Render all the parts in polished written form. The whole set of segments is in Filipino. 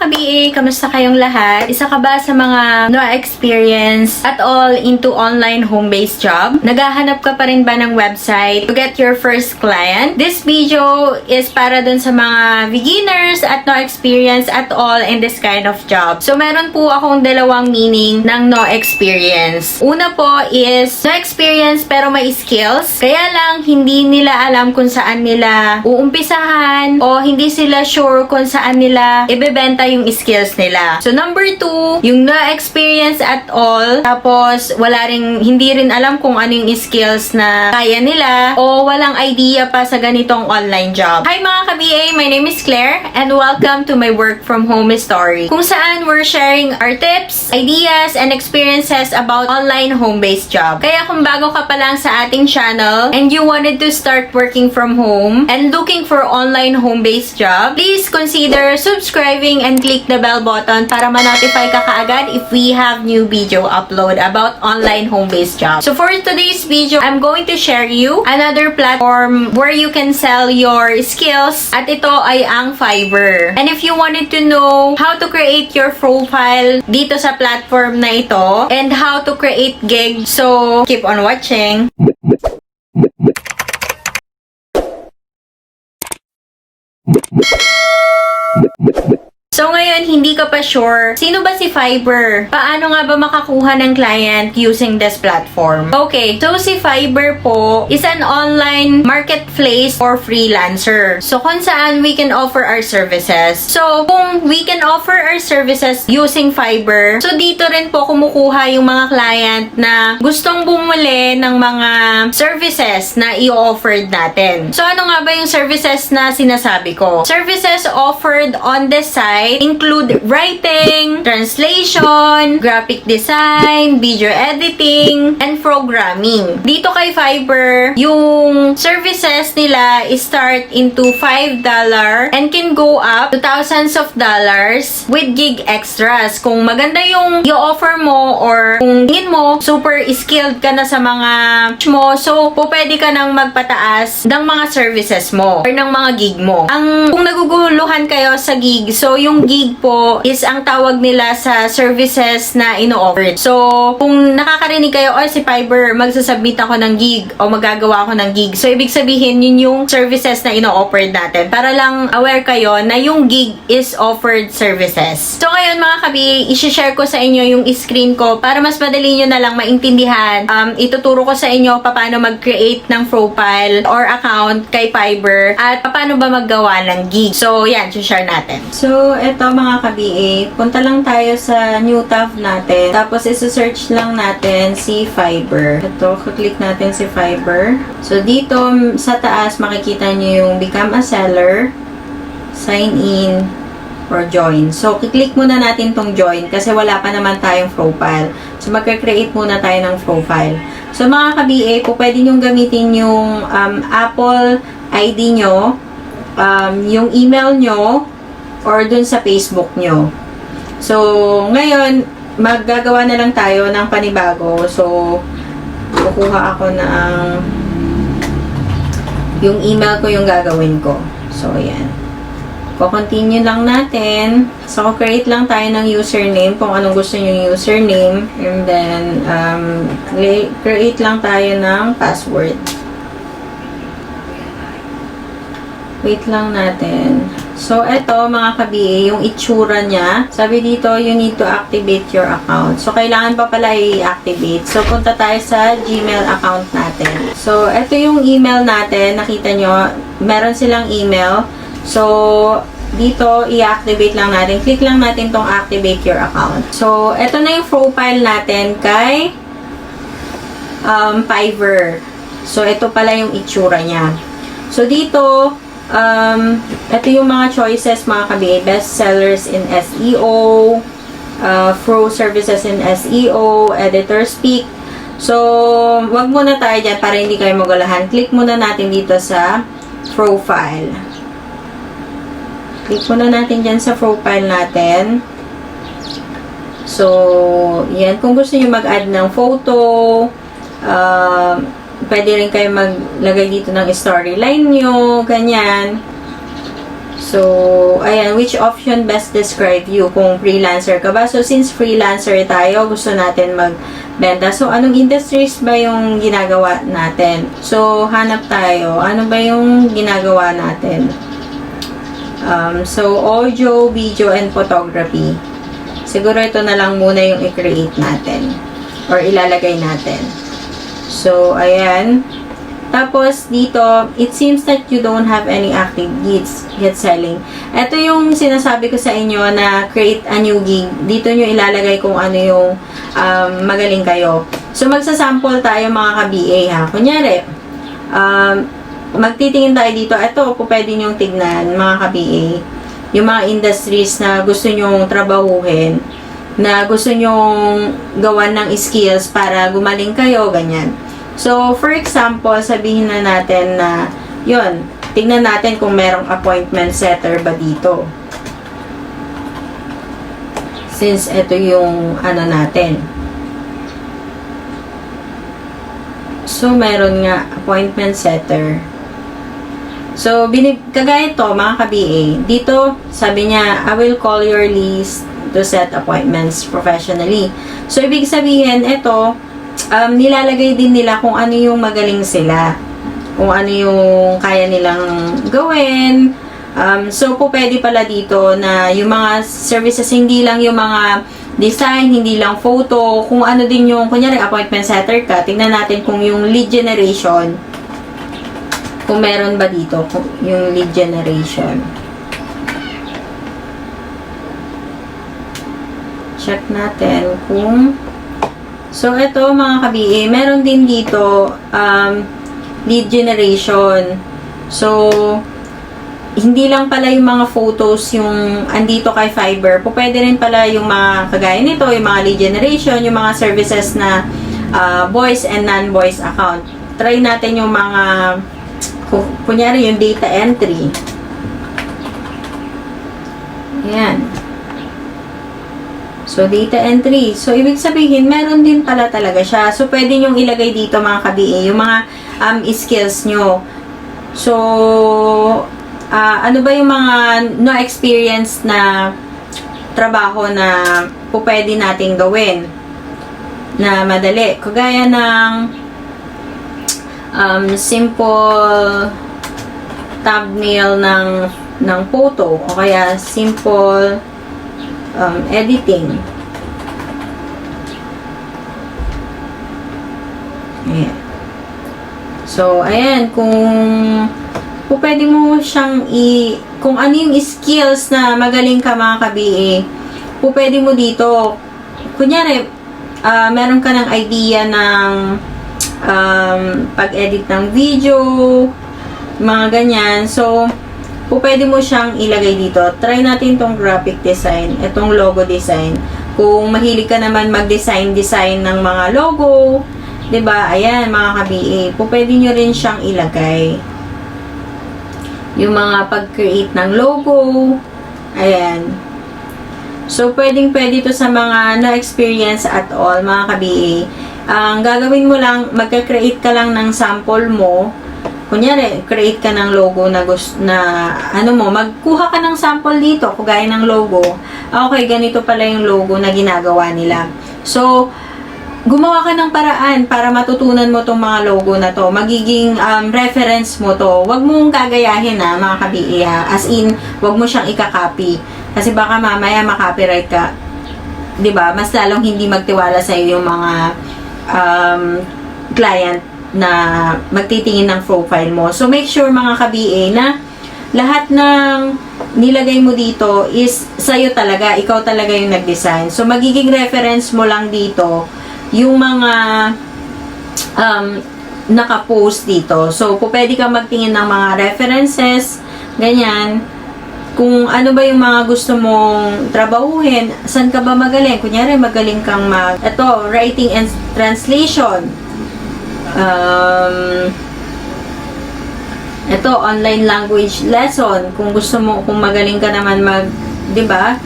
ka-BA, kamusta kayong lahat? Isa ka ba sa mga no experience at all into online home-based job? Naghahanap ka pa rin ba ng website to get your first client? This video is para dun sa mga beginners at no experience at all in this kind of job. So, meron po akong dalawang meaning ng no experience. Una po is no experience pero may skills. Kaya lang, hindi nila alam kung saan nila uumpisahan o hindi sila sure kung saan nila ibebenta yung skills nila. So, number 2, yung no experience at all. Tapos, hindi rin alam kung ano yung skills na kaya nila o walang idea pa sa ganitong online job. Hi mga ka-BA! My name is Claire and welcome to my work from home story. Kung saan we're sharing our tips, ideas, and experiences about online home-based job. Kaya kung bago ka pa lang sa ating channel and you wanted to start working from home and looking for online home-based job, please consider subscribing and click the bell button para ma-notify ka kaagad if we have new video upload about online home-based job. So for today's video, I'm going to share you another platform where you can sell your skills at ito ay ang Fiverr. And if you wanted to know how to create your profile dito sa platform na ito and how to create gigs, so keep on watching. So ngayon, hindi ka pa sure, sino ba si Fiverr? Paano nga ba makakuha ng client using this platform? Okay, so si Fiverr po is an online marketplace for freelancer. So kung saan we can offer our services. So kung we can offer our services using Fiverr, so dito rin po kumukuha yung mga client na gustong bumili ng mga services na i-offered natin. So ano nga ba yung services na sinasabi ko? Services offered on this site include writing, translation, graphic design, video editing, and programming. Dito kay Fiverr, yung services nila start into $5 and can go up to thousands of dollars with gig extras. Kung maganda yung i-offer mo or kung tingin mo super skilled ka na sa mga mo, so pwede ka nang magpataas ng mga services mo or ng mga gig mo. Kung naguguluhan kayo sa gig, so yung gig po is ang tawag nila sa services na ino-offer. So, kung nakakarinig kayo, si Fiverr, magsasubmit ako ng gig o magagawa ako ng gig. So, ibig sabihin, yun yung services na ino-offer natin. Para lang aware kayo na yung gig is offered services. So, ngayon mga kabi, isi-share ko sa inyo yung screen ko para mas madali nyo na lang maintindihan. Ituturo ko sa inyo paano mag-create ng profile or account kay Fiverr at paano ba maggawa ng gig. So, yan, share natin. So, eto mga ka-BA, punta lang tayo sa new tab natin. Tapos, isa-search lang natin si Fiverr. Ito, click natin si Fiverr. So, dito sa taas, makikita nyo yung Become a Seller, Sign In, or Join. So, kiklik muna natin tong Join kasi wala pa naman tayong profile. So, magka-create muna tayo ng profile. So, mga ka-BA, po pwede nyo gamitin yung Apple ID nyo, yung email nyo, or dun sa Facebook nyo. So, ngayon, maggagawa na lang tayo ng panibago. So, kukuha ako ng yung email ko yung gagawin ko. So, ayan. Ko-continue lang natin. So, create lang tayo ng username kung anong gusto nyo yung username. And then, create lang tayo ng password. Wait lang natin. So, eto mga ka-BA, yung itsura niya. Sabi dito, you need to activate your account. So, kailangan pa pala i-activate. So, punta tayo sa Gmail account natin. So, eto yung email natin. Nakita nyo, meron silang email. So, dito, i-activate lang natin. Click lang natin tong activate your account. So, eto na yung profile natin kay Fiverr. So, ito pala yung itsura niya. So, dito, ito yung mga choices mga ka-BA. Best sellers in SEO, pro services in SEO, editor speak. So, wag muna tayo dyan para hindi kayo magulahan. Click muna natin dito sa profile. Click muna natin dyan sa profile natin. So, yan. Kung gusto nyo mag-add ng photo, pwede rin kayo maglagay dito ng storyline nyo, ganyan. So, ayan, which option best describe you kung freelancer ka ba? So, since freelancer tayo, gusto natin magbenta. So, anong industries ba yung ginagawa natin? So, hanap tayo. Ano ba yung ginagawa natin? So, audio, video, and photography. Siguro ito na lang muna yung i-create natin or ilalagay natin. So, ayan. Tapos, dito, it seems that you don't have any active gigs yet selling. Ito yung sinasabi ko sa inyo na create a new gig. Dito nyo ilalagay kung ano yung magaling kayo. So, magsasample tayo mga ka-BA ha. Kunyari, magtitingin tayo dito. Ito, po pwede nyong tignan mga ka-BA. Yung mga industries na gusto nyong trabahuhin, na gusto nyong gawan ng skills para gumaling kayo, ganyan. So, for example, sabihin na natin na, yun, tingnan natin kung merong appointment setter ba dito. Since ito yung ano natin. So, meron nga appointment setter. So, kagaya ito, mga ka-BA, dito, sabi niya, I will call your list to set appointments professionally. So, ibig sabihin, ito, nilalagay din nila kung ano yung magaling sila. Kung ano yung kaya nilang gawin. So, po pwede pala dito na yung mga services, hindi lang yung mga design, hindi lang photo, kung ano din yung, kunyari, appointment setter ka, tingnan natin kung yung lead generation, kung meron ba dito, yung lead generation. Check natin kung so, ito mga ka-BA, meron din dito lead generation. So, hindi lang pala yung mga photos yung andito kay Fiverr. Pwede rin pala yung mga kagaya nito, yung mga lead generation, yung mga services na voice and non-voice account. Try natin yung mga, kunyari yung data entry. Ayan. So, data entry. So, ibig sabihin, meron din pala talaga siya. So, pwede nyong ilagay dito mga ka-BA, yung mga skills nyo. So, ano ba yung mga no-experience na trabaho na pwede nating gawin na madali? Kagaya ng simple thumbnail ng photo o kaya simple editing. Ayan. So, ayan, kung pwede mo siyang kung ano yung skills na magaling ka mga ka-BA, pwede mo dito, kunyari, meron ka ng idea ng pag-edit ng video, mga ganyan. So, pwede mo siyang ilagay dito. Try natin tong graphic design, itong logo design. Kung mahilig ka naman mag-design ng mga logo, 'di ba? Ayan, mga ka-BA, pwede nyo rin siyang ilagay. Yung mga pag-create ng logo, ayan. So, pwede ito sa mga na-experience at all, mga ka-BA. Ang gagawin mo lang, magka-create ka lang ng sample mo. Kunyari, create ka ng logo na magkuha ka ng sample dito, kagaya ng logo. Okay, ganito pala yung logo na ginagawa nila. So, gumawa ka ng paraan para matutunan mo tong mga logo na to. Magiging reference mo to. Huwag mong gagayahin mga ka-BA As in, huwag mo siyang ika-copy. Kasi baka mamaya makopyright ka. 'Di ba? Mas lalong hindi magtiwala sa iyo yung mga client na magtitingin ng profile mo. So, make sure mga ka-BA na lahat ng nilagay mo dito is sa'yo talaga. Ikaw talaga yung nag-design. So, magiging reference mo lang dito yung mga naka-post dito. So, pwede kang magtingin ng mga references, ganyan. Kung ano ba yung mga gusto mong trabahuhin, saan ka ba magaling? Kunyari, magaling kang writing and translation. Ito, online language lesson. Kung gusto mo, kung magaling ka naman di ba?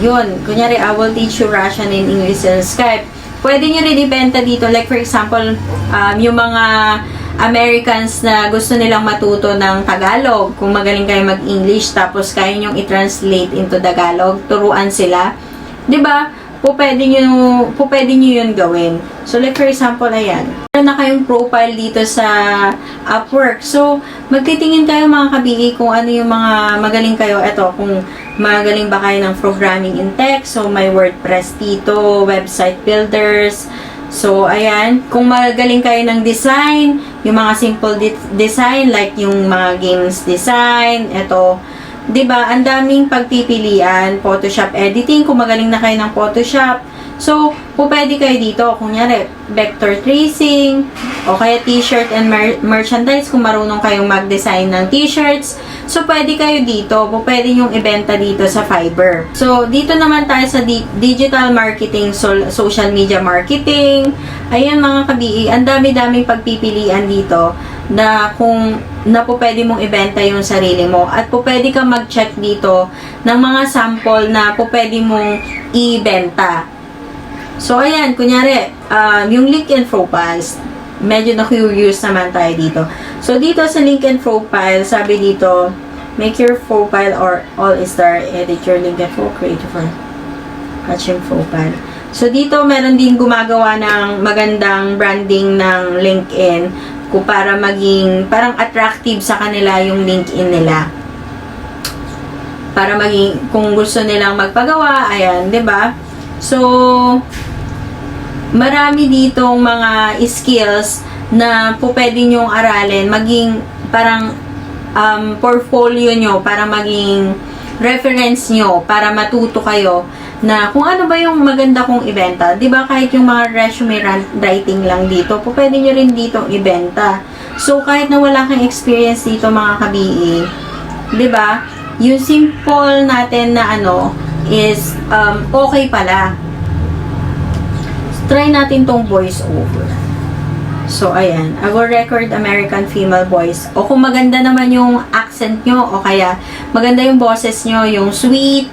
Yun, kunyari, I will teach you Russian and English in Skype. Pwede nyo rin ibenta dito. Like, for example, yung mga Americans na gusto nilang matuto ng Tagalog. Kung magaling kayo mag-English, tapos kaya nyong i-translate into Tagalog, turuan sila. 'Di ba? Pwede nyo yun gawin. So, like for example, ayan. Meron na kayong profile dito sa Upwork. So, magtitingin kayo mga kabigi kung ano yung mga magaling kayo. Ito, kung magaling ba kayo ng programming in tech. So, may WordPress dito, website builders. So, ayan. Kung magaling kayo ng design, yung mga simple design, like yung mga games design, ito, 'di ba? Ang daming pagpipilian, Photoshop editing, kung magaling na kayo ng Photoshop. So, pwede kayo dito, kunyari, vector tracing, o kaya t-shirt and merchandise, kung marunong kayong mag-design ng t-shirts. So, pwede kayo dito, pwede yung ibenta dito sa Fiverr. So, dito naman tayo sa digital marketing, social media marketing. Ayan mga kabi, ang dami-daming pagpipilian dito na pwede mong ibenta yung sarili mo. At pwede kang mag-check dito ng mga sample na pwede mong ibenta. So, ayan, kunyari, yung LinkedIn profiles, medyo na-curious naman tayo dito. So, dito sa LinkedIn profile, sabi dito, make your profile or all-star, edit your LinkedIn profile, create for catching profile. So, dito, meron din gumagawa ng magandang branding ng LinkedIn para maging parang attractive sa kanila yung LinkedIn nila. Para maging, kung gusto nilang magpagawa, ayan, 'di ba? So, marami ditong mga skills na pwede nyong aralin, maging parang portfolio nyo, para maging reference nyo, para matuto kayo na kung ano ba yung maganda kong ibenta. 'Di ba kahit yung mga resume writing lang dito, pwede nyo rin ditong ibenta. So, kahit na wala kang experience dito mga kabii, 'di ba? Yung simple natin na is okay pala. Try natin tong voice over. So, ayan. I will record American female voice. O kung maganda naman yung accent nyo, o kaya maganda yung boses nyo, yung sweet,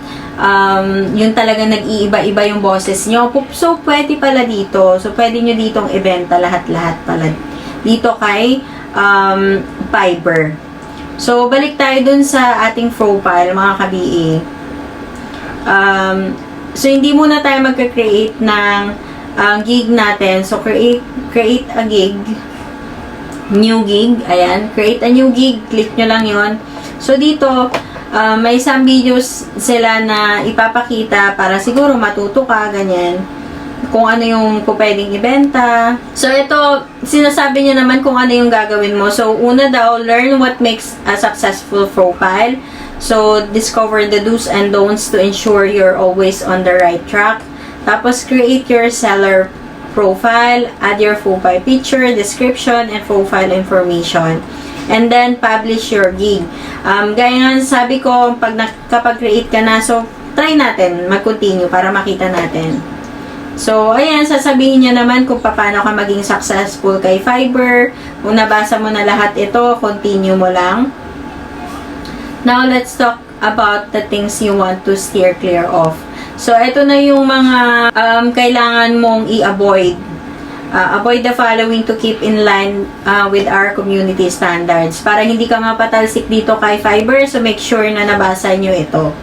yung talaga nag-iiba-iba yung boses nyo. So, pwede pala dito. So, pwede nyo ditong ibenta lahat-lahat pala. Dito kay Fiverr. So, balik tayo dun sa ating profile, mga kabii. So, hindi muna tayo magka-create ng gig natin. So, create a gig. New gig. Ayan. Create a new gig. Click nyo lang yon. So, dito, may isang videos sila na ipapakita para siguro matuto ka, ganyan. Kung ano yung pwedeng ibenta. So, ito, sinasabi niya naman kung ano yung gagawin mo. So, una daw, learn what makes a successful profile. So, discover the do's and don'ts to ensure you're always on the right track. Tapos, create your seller profile, add your profile picture, description, and profile information. And then, publish your gig. Gaya nga sabi ko, kapag create ka na, so, try natin, mag-continue para makita natin. So, ayan, sasabihin niya naman kung paano ka maging successful kay Fiverr. Kung nabasa mo na lahat ito, continue mo lang. Now, let's talk about the things you want to steer clear of. So, ito na yung mga kailangan mong i-avoid. Avoid the following to keep in line with our community standards. Para hindi ka mapatalsik dito kay Fiverr, so make sure na nabasa nyo ito.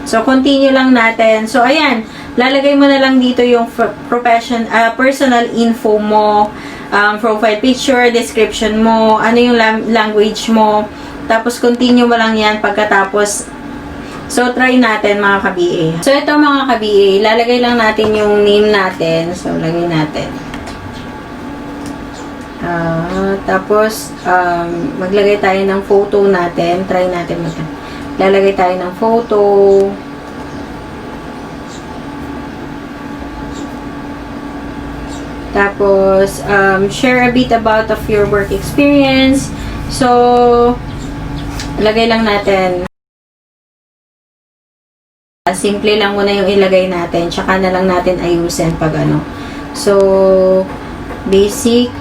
So, continue lang natin. So, ayan, lalagay mo na lang dito yung personal info mo, profile picture, description mo, ano yung language mo, tapos continue mo lang yan pagkatapos. So, try natin mga ka-BA. So, ito mga ka-BA, lalagay lang natin yung name natin. So, lagay natin. Tapos, maglagay tayo ng photo natin. Try natin lalagay tayo ng photo. Tapos, share a bit about of your work experience. So, lagay lang natin. Simple lang muna yung ilagay natin. Tsaka na lang natin ayusin pag ano. So, basic.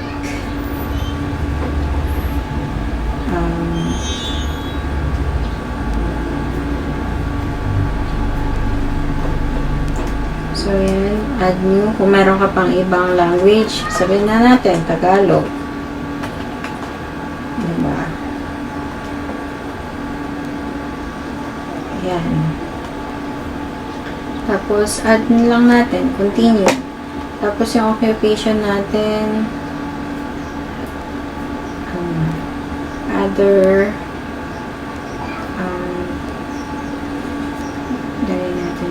So, yan. Add new. Kung meron ka pang ibang language, sabihin na natin, Tagalog. Tapos, add lang natin. Continue. Tapos, yung occupation natin. Other. Dali natin.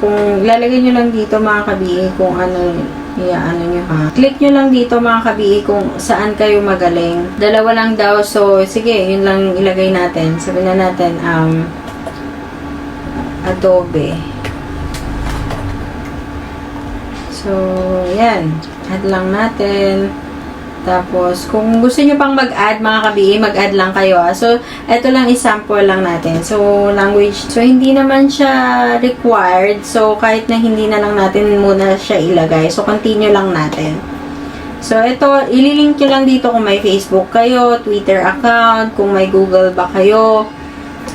Kung lalagay nyo lang dito mga kabi, kung ano, ano nyo ha. Click nyo lang dito mga kabi kung saan kayo magaling. Dalawa lang daw. So, sige, yun lang ilagay natin. Sabihin na natin, Adobe. So, yan. Add lang natin. Tapos, kung gusto nyo pang mag-add, mga kabi, mag-add lang kayo. So, eto lang, example lang natin. So, language. So, hindi naman siya required. So, kahit na hindi na lang natin muna siya ilagay. So, continue lang natin. So, ito, ililink nyo lang dito kung may Facebook kayo, Twitter account, kung may Google ba kayo.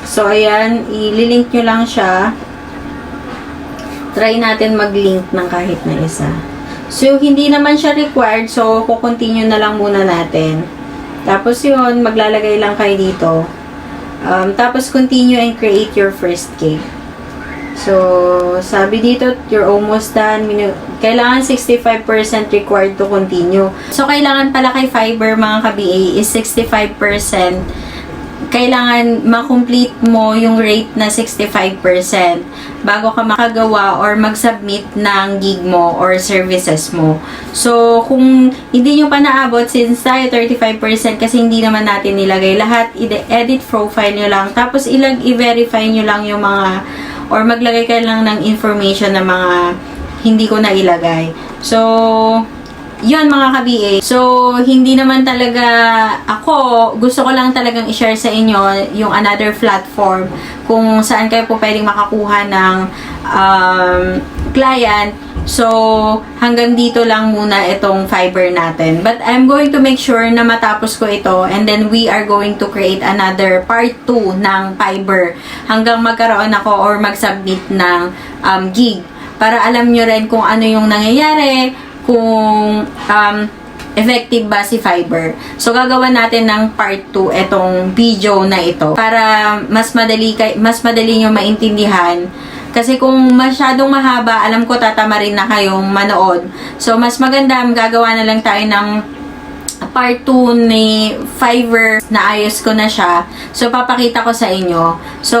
So, ayan, ililink nyo lang siya. Try natin mag-link ng kahit na isa. So, hindi naman siya required. So, kukontinue na lang muna natin. Tapos yun, maglalagay lang kayo dito. Tapos, continue and create your first cake. So, sabi dito, you're almost done. Kailangan 65% required to continue. So, kailangan pala kay Fiverr, mga ka-BA, is 65%. Kailangan ma-complete mo yung rate na 65% bago ka makagawa or mag-submit ng gig mo or services mo. So, kung hindi nyo pa naabot, since tayo 35% kasi hindi naman natin nilagay lahat, edit profile nyo lang. Tapos, i-verify nyo lang yung mga, or maglagay ka lang ng information na mga hindi ko na ilagay. So, yun mga ka-BA. So, hindi naman talaga ako, gusto ko lang talagang i-share sa inyo yung another platform kung saan kayo po pwedeng makakuha ng client. So, hanggang dito lang muna itong Fiverr natin. But I'm going to make sure na matapos ko ito and then we are going to create another part 2 ng Fiverr hanggang magkaroon ako or mag-submit ng gig. Para alam nyo rin kung ano yung nangyayari, kung effective ba si Fiverr. So, gagawa natin ng part 2 itong video na ito para mas madali nyo maintindihan. Kasi kung masyadong mahaba, alam ko tatama rin na kayong manood. So, mas maganda, gagawa na lang tayo ng part 2 ni Fiverr na ayos ko na siya. So, papakita ko sa inyo. So,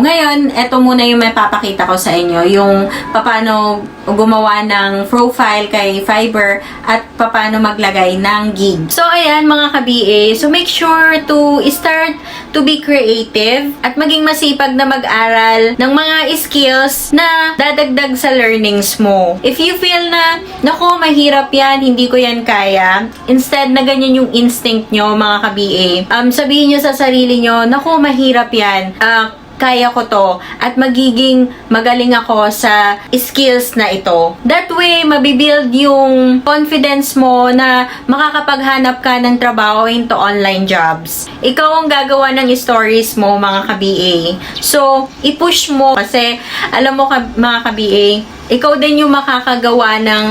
ngayon, eto muna yung may papakita ko sa inyo. Yung paano gumawa ng profile kay Fiverr at paano maglagay ng gig. So, ayan mga ka-BA. So, make sure to start to be creative at maging masipag na mag-aral ng mga skills na dadagdag sa learnings mo. If you feel na, naku, mahirap yan, hindi ko yan kaya, instead na ganyan yung instinct nyo, mga ka-BA, sabihin nyo sa sarili nyo, naku, mahirap yan, kaya ko to, at magiging magaling ako sa skills na ito. That way, mabibuild yung confidence mo na makakapaghanap ka ng trabaho into online jobs. Ikaw ang gagawa ng stories mo, mga ka-BA. So, i-push mo kasi, alam mo mga ka-BA, ikaw din yung makakagawa ng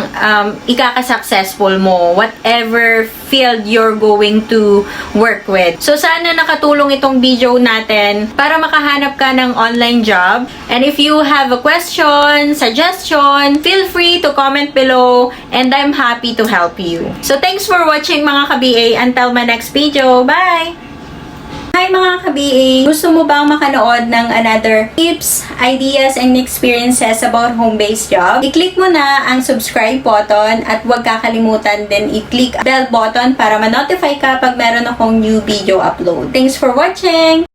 ikaka-successful mo, whatever field you're going to work with. So, sana nakatulong itong video natin para makahanap ka ng online job. And if you have a question, suggestion, feel free to comment below and I'm happy to help you. So, thanks for watching mga ka-BA. Until my next video. Bye! Hi mga ka-BA! Gusto mo bang makanood ng another tips, ideas, and experiences about home-based job? I-click mo na ang subscribe button at huwag kakalimutan din i-click bell button para ma-notify ka pag meron akong new video upload. Thanks for watching!